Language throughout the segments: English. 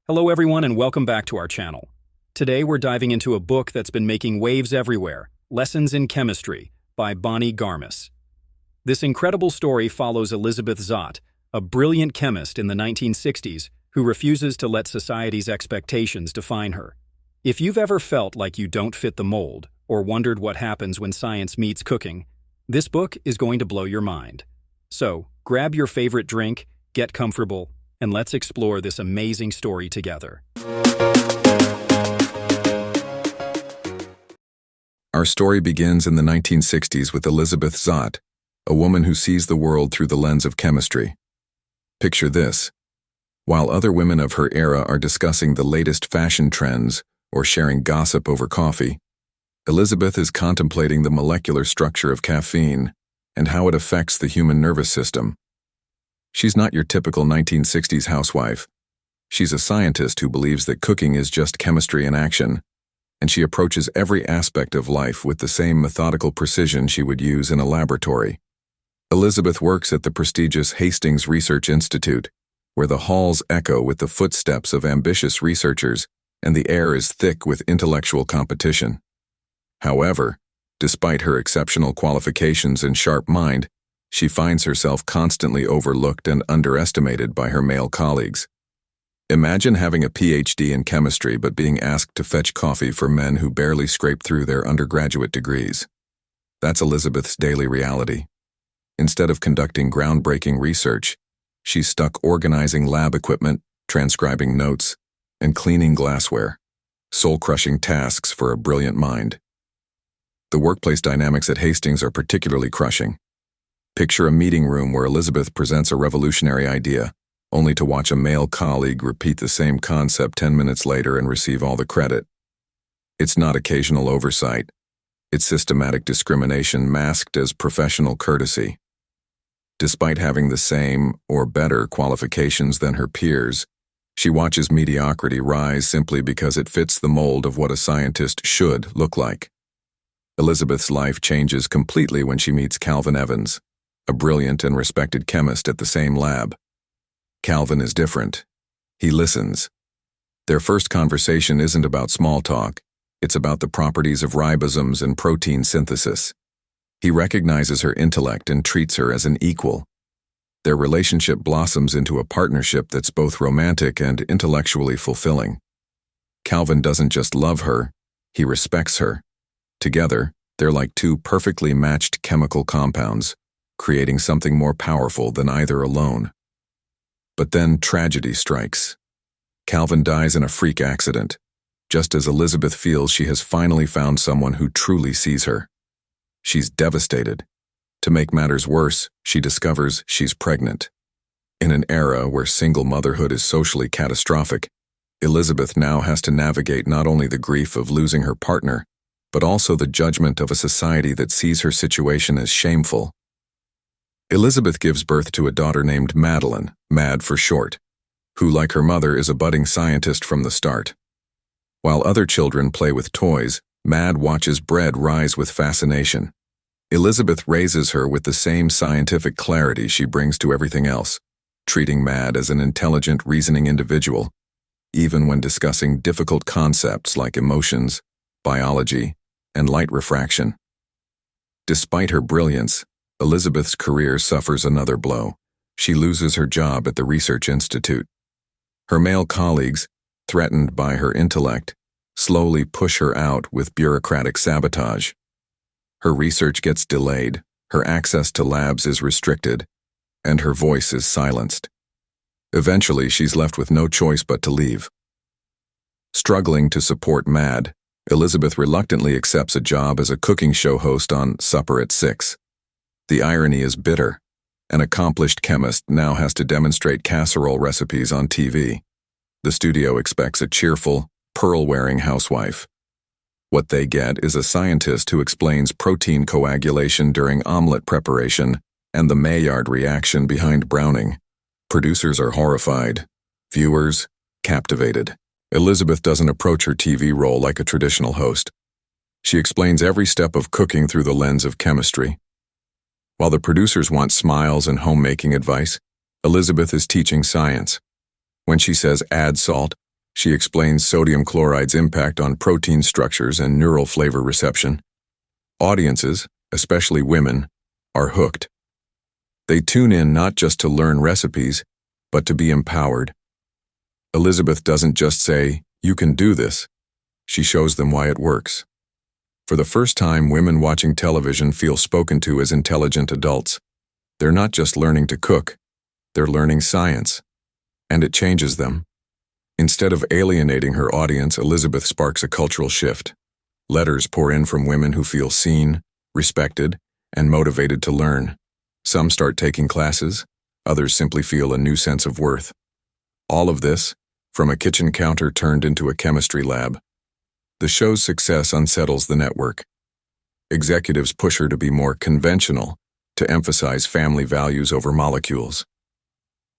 Hello everyone and welcome back to our channel. Today we're diving into a book that's been making waves everywhere, Lessons in Chemistry by Bonnie Garmus. This incredible story follows Elizabeth Zott, a brilliant chemist in the 1960s who refuses to let society's expectations define her. If you've ever felt like you don't fit the mold or wondered what happens when science meets cooking, this book is going to blow your mind. So, grab your favorite drink, get comfortable, and let's explore this amazing story together. Our story begins in the 1960s with Elizabeth Zott, a woman who sees the world through the lens of chemistry. Picture this. While other women of her era are discussing the latest fashion trends or sharing gossip over coffee, Elizabeth is contemplating the molecular structure of caffeine and how it affects the human nervous system. She's not your typical 1960s housewife. She's a scientist who believes that cooking is just chemistry in action, and she approaches every aspect of life with the same methodical precision she would use in a laboratory. Elizabeth works at the prestigious Hastings Research Institute, where the halls echo with the footsteps of ambitious researchers and the air is thick with intellectual competition. However, despite her exceptional qualifications and sharp mind, she finds herself constantly overlooked and underestimated by her male colleagues. Imagine having a PhD in chemistry but being asked to fetch coffee for men who barely scrape through their undergraduate degrees. That's Elizabeth's daily reality. Instead of conducting groundbreaking research, she's stuck organizing lab equipment, transcribing notes, and cleaning glassware, soul-crushing tasks for a brilliant mind. The workplace dynamics at Hastings are particularly crushing. Picture a meeting room where Elizabeth presents a revolutionary idea, only to watch a male colleague repeat the same concept 10 minutes later and receive all the credit. It's not occasional oversight. It's systematic discrimination masked as professional courtesy. Despite having the same or better qualifications than her peers, she watches mediocrity rise simply because it fits the mold of what a scientist should look like. Elizabeth's life changes completely when she meets Calvin Evans, a brilliant and respected chemist at the same lab. Calvin is different. He listens. Their first conversation isn't about small talk, it's about the properties of ribosomes and protein synthesis. He recognizes her intellect and treats her as an equal. Their relationship blossoms into a partnership that's both romantic and intellectually fulfilling. Calvin doesn't just love her, he respects her. Together, they're like two perfectly matched chemical compounds, creating something more powerful than either alone. But then tragedy strikes. Calvin dies in a freak accident, just as Elizabeth feels she has finally found someone who truly sees her. She's devastated. To make matters worse, she discovers she's pregnant. In an era where single motherhood is socially catastrophic, Elizabeth now has to navigate not only the grief of losing her partner, but also the judgment of a society that sees her situation as shameful. Elizabeth gives birth to a daughter named Madeline, Mad for short, who, like her mother, is a budding scientist from the start. While other children play with toys, Mad watches bread rise with fascination. Elizabeth raises her with the same scientific clarity she brings to everything else, treating Mad as an intelligent, reasoning individual, even when discussing difficult concepts like emotions, biology, and light refraction. Despite her brilliance, Elizabeth's career suffers another blow. She loses her job at the Research Institute. Her male colleagues, threatened by her intellect, slowly push her out with bureaucratic sabotage. Her research gets delayed, her access to labs is restricted, and her voice is silenced. Eventually, she's left with no choice but to leave. Struggling to support Mad, Elizabeth reluctantly accepts a job as a cooking show host on Supper at 6. The irony is bitter. An accomplished chemist now has to demonstrate casserole recipes on TV. The studio expects a cheerful, pearl-wearing housewife. What they get is a scientist who explains protein coagulation during omelet preparation and the Maillard reaction behind browning. Producers are horrified. Viewers, captivated. Elizabeth doesn't approach her TV role like a traditional host. She explains every step of cooking through the lens of chemistry. While the producers want smiles and homemaking advice, Elizabeth is teaching science. When she says add salt, She explains sodium chloride's impact on protein structures and neural flavor reception. Audiences, especially women, are hooked. They tune in not just to learn recipes, but to be empowered. Elizabeth doesn't just say, "You can do this." She shows them why it works. For the first time, women watching television feel spoken to as intelligent adults. They're not just learning to cook, they're learning science. And it changes them. Instead of alienating her audience, Elizabeth sparks a cultural shift. Letters pour in from women who feel seen, respected, and motivated to learn. Some start taking classes, others simply feel a new sense of worth. All of this, from a kitchen counter turned into a chemistry lab. The show's success unsettles the network. Executives push her to be more conventional, to emphasize family values over molecules.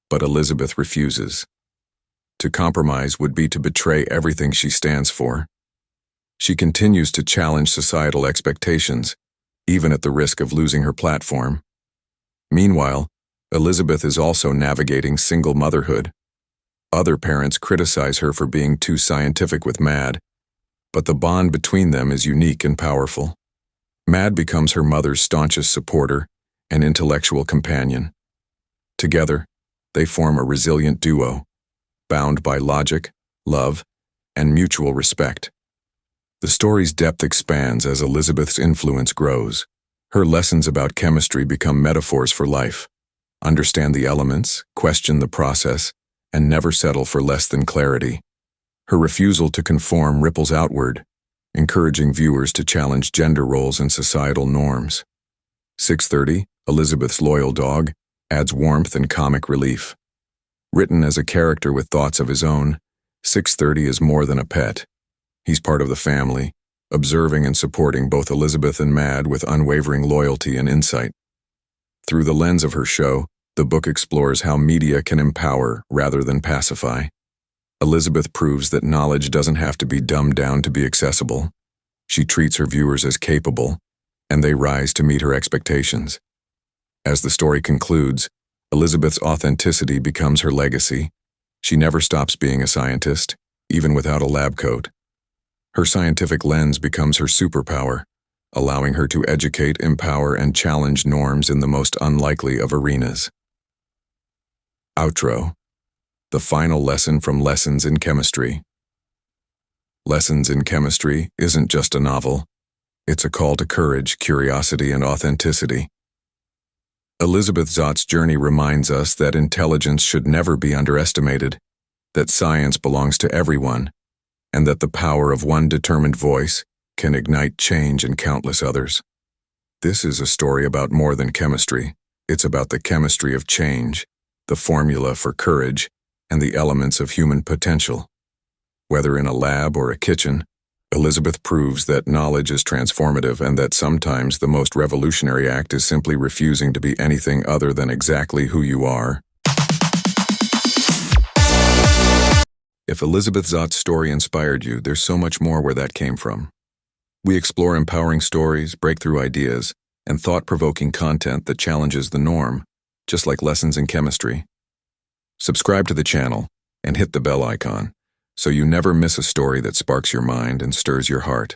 But Elizabeth refuses. To compromise would be to betray everything she stands for. She continues to challenge societal expectations, even at the risk of losing her platform. Meanwhile, Elizabeth is also navigating single motherhood. Other parents criticize her for being too scientific with Mad, but the bond between them is unique and powerful. Mad becomes her mother's staunchest supporter and intellectual companion. Together, they form a resilient duo, bound by logic, love, and mutual respect. The story's depth expands as Elizabeth's influence grows. Her lessons about chemistry become metaphors for life. Understand the elements, question the process, and never settle for less than clarity. Her refusal to conform ripples outward, encouraging viewers to challenge gender roles and societal norms. 6:30, Elizabeth's loyal dog, adds warmth and comic relief. Written as a character with thoughts of his own, 6:30 is more than a pet. He's part of the family, observing and supporting both Elizabeth and Mad with unwavering loyalty and insight. Through the lens of her show, the book explores how media can empower rather than pacify. Elizabeth proves that knowledge doesn't have to be dumbed down to be accessible. She treats her viewers as capable, and they rise to meet her expectations. As the story concludes, Elizabeth's authenticity becomes her legacy. She never stops being a scientist, even without a lab coat. Her scientific lens becomes her superpower, allowing her to educate, empower, and challenge norms in the most unlikely of arenas. Outro. The final lesson from Lessons in Chemistry. Lessons in Chemistry isn't just a novel. It's a call to courage, curiosity, and authenticity. Elizabeth Zott's journey reminds us that intelligence should never be underestimated, that science belongs to everyone, and that the power of one determined voice can ignite change in countless others. This is a story about more than chemistry. It's about the chemistry of change, the formula for courage, and the elements of human potential. Whether in a lab or a kitchen, Elizabeth proves that knowledge is transformative and that sometimes the most revolutionary act is simply refusing to be anything other than exactly who you are. If Elizabeth Zott's story inspired you, there's so much more where that came from. We explore empowering stories, breakthrough ideas, and thought-provoking content that challenges the norm, just like Lessons in Chemistry. Subscribe to the channel and hit the bell icon so you never miss a story that sparks your mind and stirs your heart.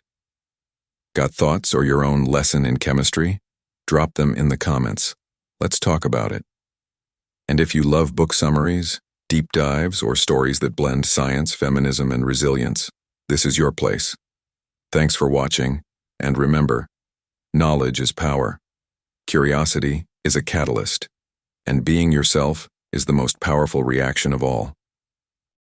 Got thoughts or your own lesson in chemistry? Drop them in the comments. Let's talk about it. And if you love book summaries, deep dives, or stories that blend science, feminism, and resilience, this is your place. Thanks for watching, and remember, knowledge is power, curiosity is a catalyst, and being yourself is the most powerful reaction of all.